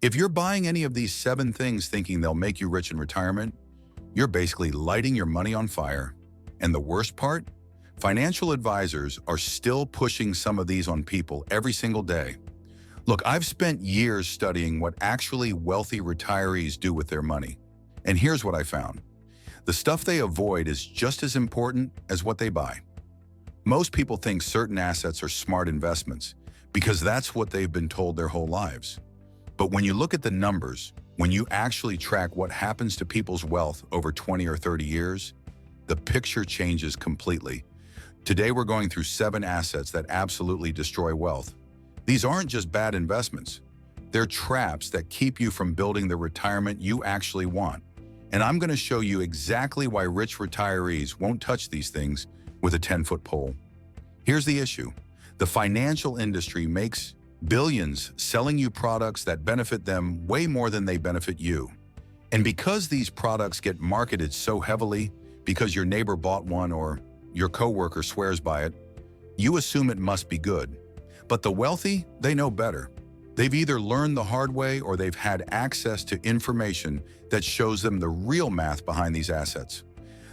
If you're buying any of these 7 things thinking they'll make you rich in retirement, you're basically lighting your money on fire. And the worst part? Financial advisors are still pushing some of these on people every single day. Look, I've spent years studying what actually wealthy retirees do with their money. And here's what I found. The stuff they avoid is just as important as what they buy. Most people think certain assets are smart investments because that's what they've been told their whole lives. But when you look at the numbers, when you actually track what happens to people's wealth over 20 or 30 years, the picture changes completely. Today, we're going through 7 assets that absolutely destroy wealth. These aren't just bad investments. They're traps that keep you from building the retirement you actually want. And I'm going to show you exactly why rich retirees won't touch these things with a 10-foot pole. Here's the issue. The financial industry makes billions selling you products that benefit them way more than they benefit you. And because these products get marketed so heavily, because your neighbor bought one or your coworker swears by it, you assume it must be good. But the wealthy, they know better. They've either learned the hard way or they've had access to information that shows them the real math behind these assets.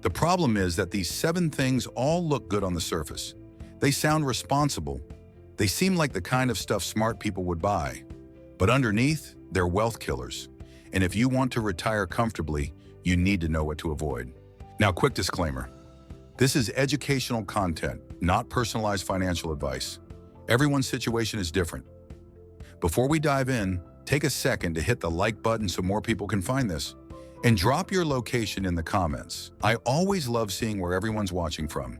The problem is that these 7 things all look good on the surface. They sound responsible. They seem like the kind of stuff smart people would buy. But underneath, they're wealth killers. And if you want to retire comfortably, you need to know what to avoid. Now, quick disclaimer. This is educational content, not personalized financial advice. Everyone's situation is different. Before we dive in, take a second to hit the like button so more people can find this. And drop your location in the comments. I always love seeing where everyone's watching from.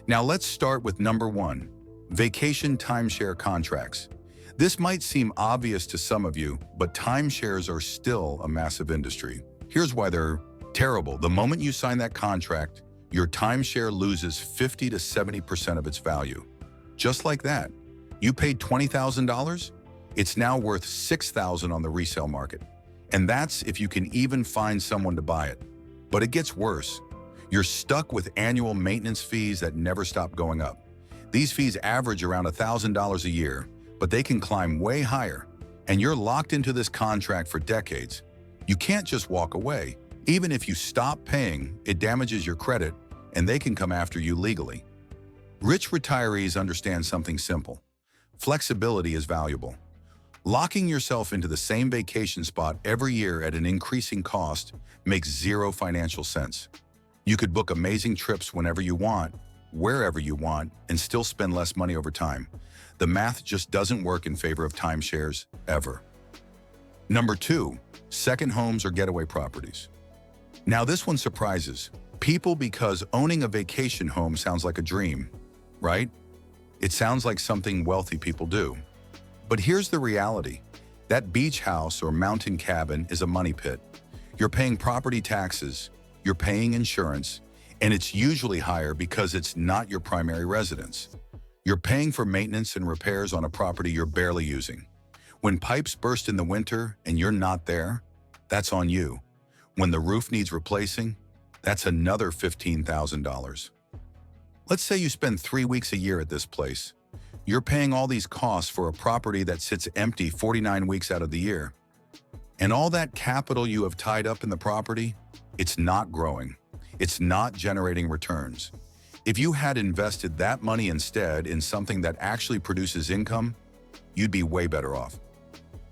Now let's start with number 1, vacation timeshare contracts. This might seem obvious to some of you, but timeshares are still a massive industry. Here's why they're terrible. The moment you sign that contract, your timeshare loses 50 to 70% of its value. Just like that. You paid $20,000? It's now worth $6,000 on the resale market. And that's if you can even find someone to buy it. But it gets worse. You're stuck with annual maintenance fees that never stop going up. These fees average around $1,000 a year, but they can climb way higher. And you're locked into this contract for decades. You can't just walk away. Even if you stop paying, it damages your credit, and they can come after you legally. Rich retirees understand something simple. Flexibility is valuable. Locking yourself into the same vacation spot every year at an increasing cost makes zero financial sense. You could book amazing trips whenever you want, wherever you want, and still spend less money over time. The math just doesn't work in favor of timeshares, ever. Number 2, second homes or getaway properties. Now this one surprises people because owning a vacation home sounds like a dream, right? It sounds like something wealthy people do. But here's the reality. That beach house or mountain cabin is a money pit. You're paying property taxes, you're paying insurance, and it's usually higher because it's not your primary residence. You're paying for maintenance and repairs on a property you're barely using. When pipes burst in the winter and you're not there, that's on you. When the roof needs replacing, that's another $15,000. Let's say you spend 3 weeks a year at this place. You're paying all these costs for a property that sits empty 49 weeks out of the year. And all that capital you have tied up in the property, it's not growing. It's not generating returns. If you had invested that money instead in something that actually produces income, you'd be way better off.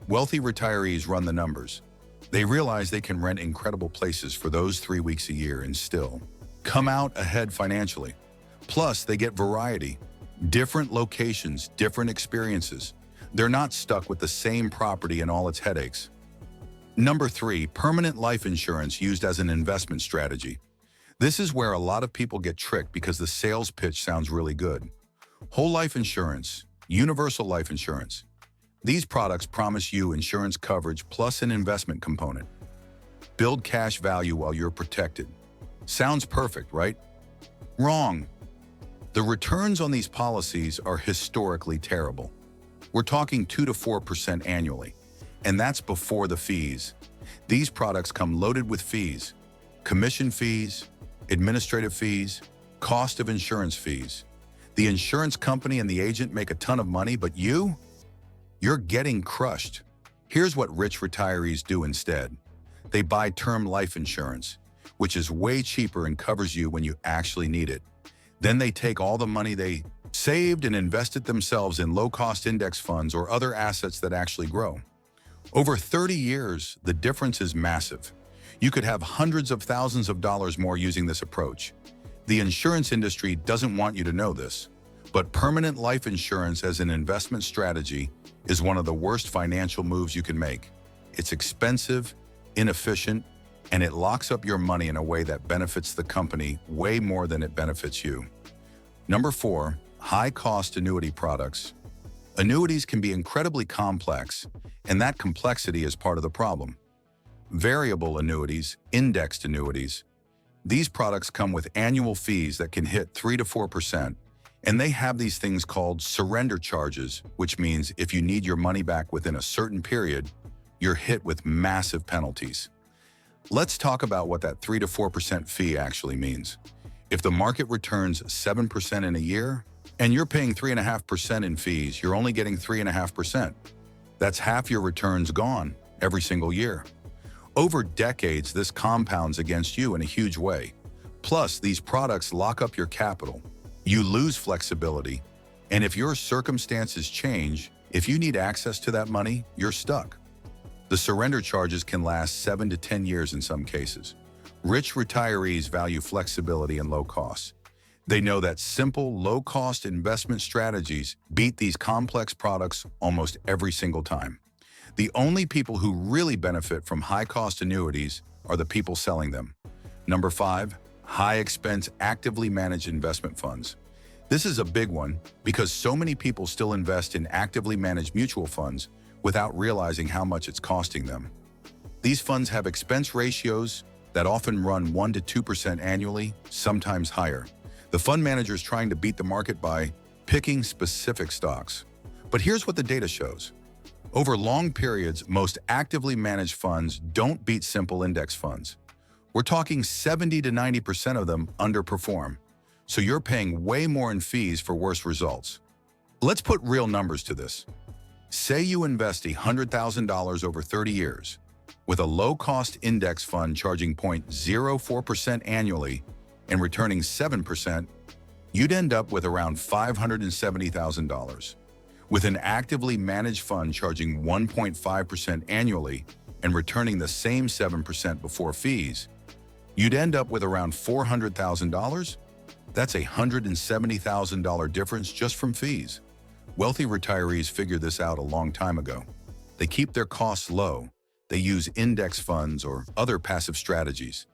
Wealthy retirees run the numbers. They realize they can rent incredible places for those 3 weeks a year and still come out ahead financially. Plus, they get variety. Different locations, different experiences. They're not stuck with the same property and all its headaches. Number 3, permanent life insurance used as an investment strategy. This is where a lot of people get tricked because the sales pitch sounds really good. Whole life insurance, universal life insurance. These products promise you insurance coverage plus an investment component. Build cash value while you're protected. Sounds perfect, right? Wrong. The returns on these policies are historically terrible. We're talking 2 to 4% annually, and that's before the fees. These products come loaded with fees, commission fees, administrative fees, cost of insurance fees. The insurance company and the agent make a ton of money, but you're getting crushed. Here's what rich retirees do instead. They buy term life insurance, which is way cheaper and covers you when you actually need it. Then they take all the money they saved and invest it themselves in low-cost index funds or other assets that actually grow. Over 30 years, the difference is massive. You could have hundreds of thousands of dollars more using this approach. The insurance industry doesn't want you to know this, but permanent life insurance as an investment strategy is one of the worst financial moves you can make. It's expensive, inefficient, and it locks up your money in a way that benefits the company way more than it benefits you. Number 4, high-cost annuity products. Annuities can be incredibly complex, and that complexity is part of the problem. Variable annuities, indexed annuities. These products come with annual fees that can hit 3 to 4%, and they have these things called surrender charges, which means if you need your money back within a certain period, you're hit with massive penalties. Let's talk about what that 3 to 4% fee actually means. If the market returns 7% in a year, and you're paying 3.5% in fees, you're only getting 3.5%. That's half your returns gone every single year. Over decades, this compounds against you in a huge way. Plus, these products lock up your capital. You lose flexibility, and if your circumstances change, if you need access to that money, you're stuck. The surrender charges can last 7 to 10 years in some cases. Rich retirees value flexibility and low costs. They know that simple, low-cost investment strategies beat these complex products almost every single time. The only people who really benefit from high-cost annuities are the people selling them. Number 5, high-expense, actively managed investment funds. This is a big one because so many people still invest in actively managed mutual funds without realizing how much it's costing them. These funds have expense ratios that often run 1 to 2% annually, sometimes higher. The fund manager is trying to beat the market by picking specific stocks. But here's what the data shows. Over long periods, most actively managed funds don't beat simple index funds. We're talking 70 to 90% of them underperform. So you're paying way more in fees for worse results. Let's put real numbers to this. Say you invest $100,000 over 30 years. With a low-cost index fund charging 0.04% annually and returning 7%, you'd end up with around $570,000. With an actively managed fund charging 1.5% annually and returning the same 7% before fees, you'd end up with around $400,000. That's a $170,000 difference just from fees. Wealthy retirees figured this out a long time ago. They keep their costs low. They use index funds or other passive strategies.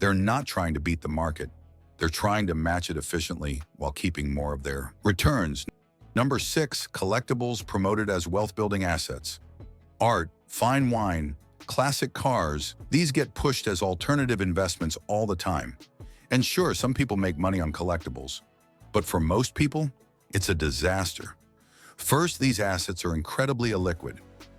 They're not trying to beat the market. They're trying to match it efficiently while keeping more of their returns. Number 6, collectibles promoted as wealth-building assets. Art, fine wine, classic cars, these get pushed as alternative investments all the time. And sure, some people make money on collectibles, but for most people, it's a disaster. First, these assets are incredibly illiquid.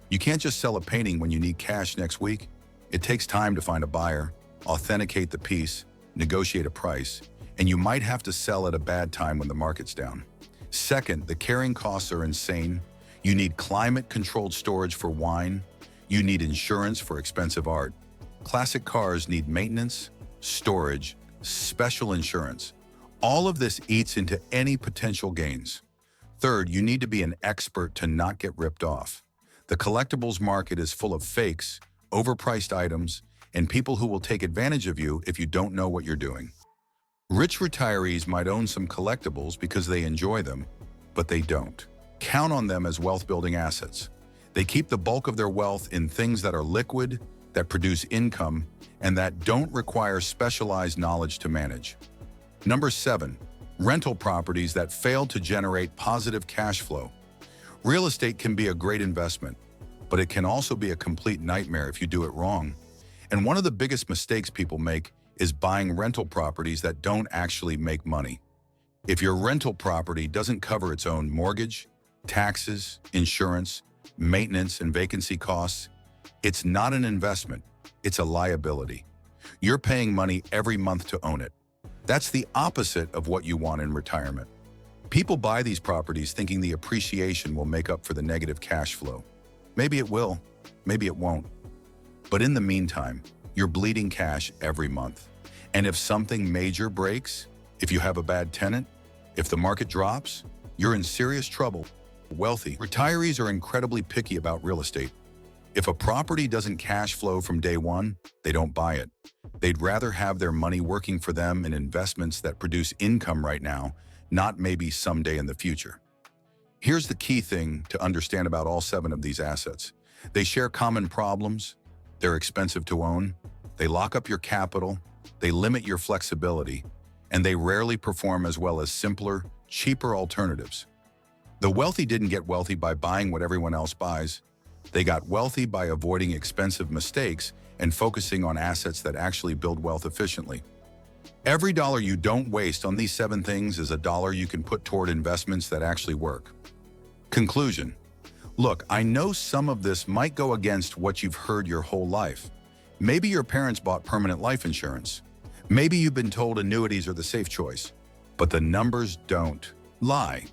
You can't just sell a painting when you need cash next week. It takes time to find a buyer, authenticate the piece, negotiate a price, and you might have to sell at a bad time when the market's down. Second, the carrying costs are insane. You need climate-controlled storage for wine. You need insurance for expensive art. Classic cars need maintenance, storage, special insurance. All of this eats into any potential gains. Third, you need to be an expert to not get ripped off. The collectibles market is full of fakes, overpriced items, and people who will take advantage of you if you don't know what you're doing. Rich retirees might own some collectibles because they enjoy them, but they don't. Count on them as wealth-building assets. They keep the bulk of their wealth in things that are liquid, that produce income, and that don't require specialized knowledge to manage. Number 7, rental properties that fail to generate positive cash flow. Real estate can be a great investment, but it can also be a complete nightmare if you do it wrong. And one of the biggest mistakes people make is buying rental properties that don't actually make money. If your rental property doesn't cover its own mortgage, taxes, insurance, maintenance, and vacancy costs, it's not an investment, it's a liability. You're paying money every month to own it. That's the opposite of what you want in retirement. People buy these properties thinking the appreciation will make up for the negative cash flow. Maybe it will, maybe it won't. But in the meantime, you're bleeding cash every month. And if something major breaks, if you have a bad tenant, if the market drops, you're in serious trouble. Wealthy retirees are incredibly picky about real estate. If a property doesn't cash flow from day one, they don't buy it. They'd rather have their money working for them in investments that produce income right now, not maybe someday in the future. Here's the key thing to understand about all 7 of these assets. They share common problems, they're expensive to own, they lock up your capital, they limit your flexibility, and they rarely perform as well as simpler, cheaper alternatives. The wealthy didn't get wealthy by buying what everyone else buys. They got wealthy by avoiding expensive mistakes and focusing on assets that actually build wealth efficiently. Every dollar you don't waste on these 7 things is a dollar you can put toward investments that actually work. Conclusion. Look, I know some of this might go against what you've heard your whole life. Maybe your parents bought permanent life insurance. Maybe you've been told annuities are the safe choice. But the numbers don't lie.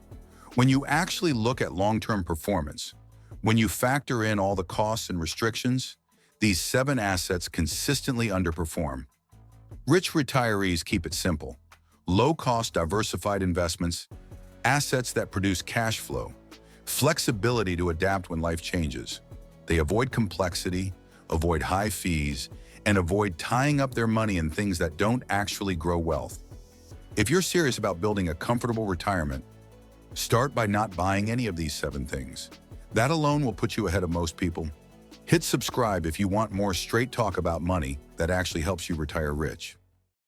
When you actually look at long-term performance, when you factor in all the costs and restrictions, these 7 assets consistently underperform. Rich retirees keep it simple. Low-cost diversified investments, assets that produce cash flow, flexibility to adapt when life changes. They avoid complexity, avoid high fees, and avoid tying up their money in things that don't actually grow wealth. If you're serious about building a comfortable retirement, start by not buying any of these 7 things. That alone will put you ahead of most people. Hit subscribe if you want more straight talk about money that actually helps you retire rich.